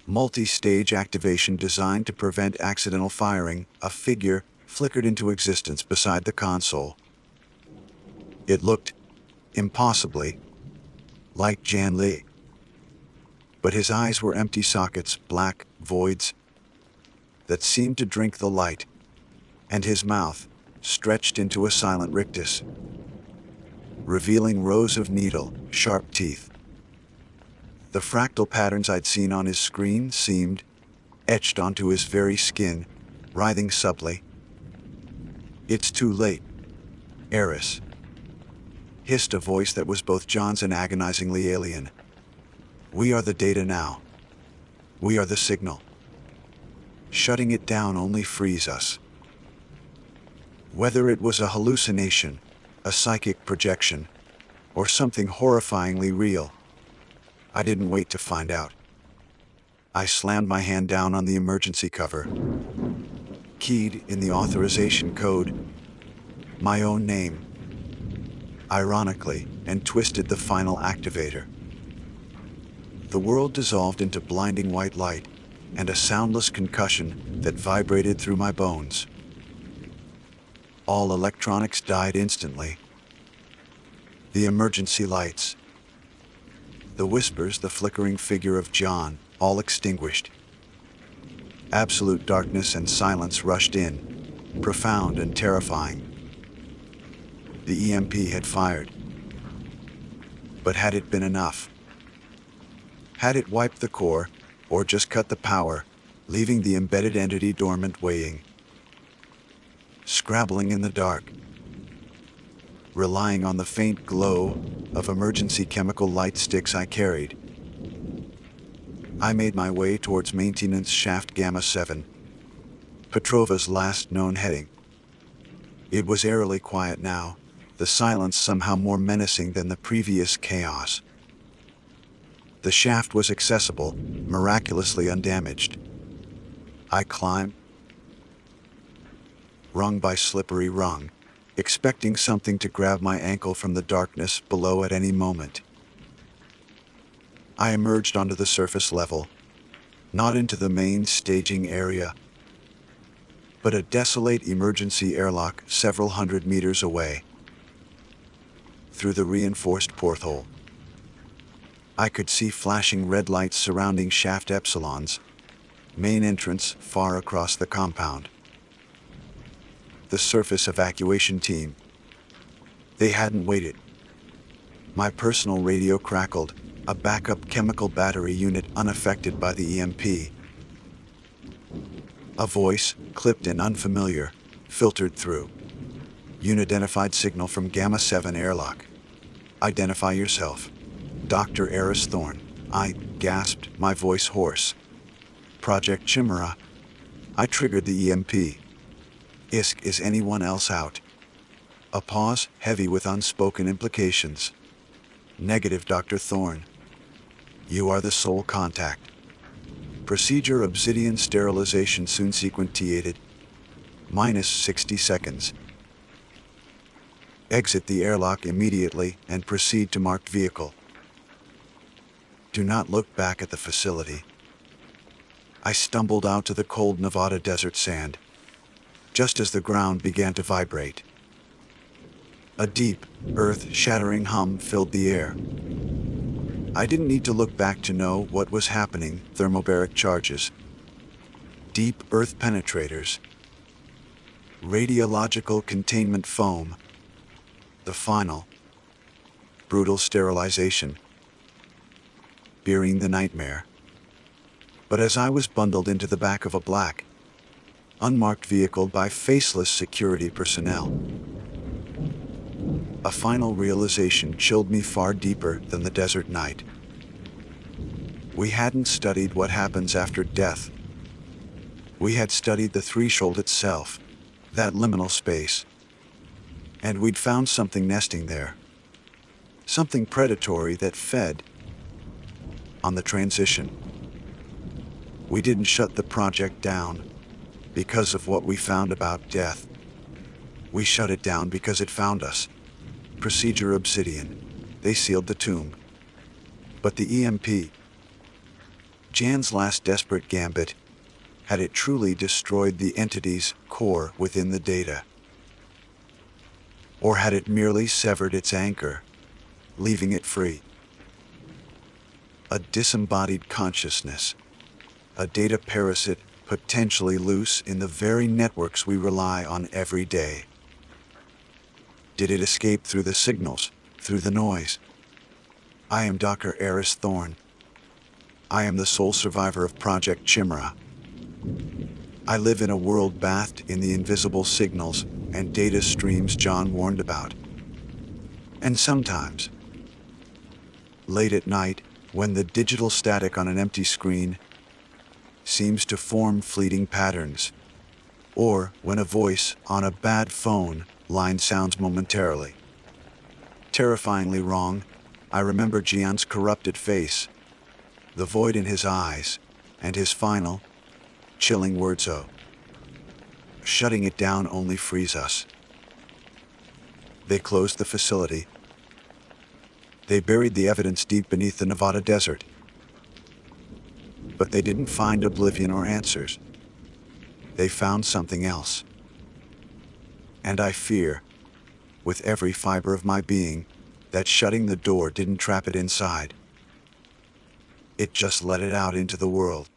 multi-stage activation designed to prevent accidental firing, a figure flickered into existence beside the console. It looked, impossibly, like Jan Li. But his eyes were empty sockets, black voids that seemed to drink the light, and his mouth stretched into a silent rictus, revealing rows of needle-sharp teeth. The fractal patterns I'd seen on his screen seemed etched onto his very skin, writhing subtly. "It's too late, Eris," hissed a voice that was both John's and agonizingly alien. "We are the data now. We are the signal. Shutting it down only frees us." Whether it was a hallucination, a psychic projection, or something horrifyingly real, I didn't wait to find out. I slammed my hand down on the emergency cover, keyed in the authorization code, my own name, ironically, and twisted the final activator. The world dissolved into blinding white light and a soundless concussion that vibrated through my bones. All electronics died instantly. The emergency lights, the whispers, the flickering figure of John, all extinguished. Absolute darkness and silence rushed in, profound and terrifying. The EMP had fired. But had it been enough? Had it wiped the core, or just cut the power, leaving the embedded entity dormant, waiting, scrabbling in the dark, relying on the faint glow of emergency chemical light sticks I carried? I made my way towards maintenance shaft Gamma 7, Petrova's last known heading. It was eerily quiet now, the silence somehow more menacing than the previous chaos. The shaft was accessible, miraculously undamaged. I climbed, rung by slippery rung, expecting something to grab my ankle from the darkness below at any moment. I emerged onto the surface level, not into the main staging area, but a desolate emergency airlock several hundred meters away. Through the reinforced porthole, I could see flashing red lights surrounding shaft Epsilon's main entrance far across the compound. The surface evacuation team. They hadn't waited. My personal radio crackled, a backup chemical battery unit unaffected by the EMP. A voice, clipped and unfamiliar, filtered through. Unidentified signal from Gamma 7 airlock. Identify yourself. Dr. Eris Thorne. I gasped, my voice hoarse. Project Chimera. I triggered the EMP. Is anyone else out? A pause, heavy with unspoken implications. Negative, Dr. Thorne. You are the sole contact. Procedure Obsidian sterilization soon sequentiated. Minus 60 seconds. Exit the airlock immediately and proceed to marked vehicle. Do not look back at the facility. I stumbled out to the cold Nevada desert sand, just as the ground began to vibrate. A deep, earth-shattering hum filled the air. I didn't need to look back to know what was happening. Thermobaric charges, deep earth penetrators, radiological containment foam, the final, brutal sterilization, bearing the nightmare. But as I was bundled into the back of a black, unmarked vehicle by faceless security personnel, a final realization chilled me far deeper than the desert night. We hadn't studied what happens after death. We had studied the threshold itself, that liminal space. And we'd found something nesting there. Something predatory that fed on the transition. We didn't shut the project down because of what we found about death. We shut it down because it found us. Procedure Obsidian. They sealed the tomb. But the EMP, Jan's last desperate gambit, had it truly destroyed the entity's core within the data? Or had it merely severed its anchor, leaving it free? A disembodied consciousness, a data parasite potentially loose in the very networks we rely on every day. Did it escape through the signals, through the noise? I am Dr. Eris Thorne. I am the sole survivor of Project Chimera. I live in a world bathed in the invisible signals and data streams John warned about. And sometimes, late at night, when the digital static on an empty screen seems to form fleeting patterns, or when a voice on a bad phone line sounds momentarily terrifyingly wrong, I remember Jian's corrupted face, the void in his eyes, and his final, chilling words, "Oh, shutting it down only frees us." They closed the facility. They buried the evidence deep beneath the Nevada desert. But they didn't find oblivion or answers. They found something else. And I fear, with every fiber of my being, that shutting the door didn't trap it inside. It just let it out into the world.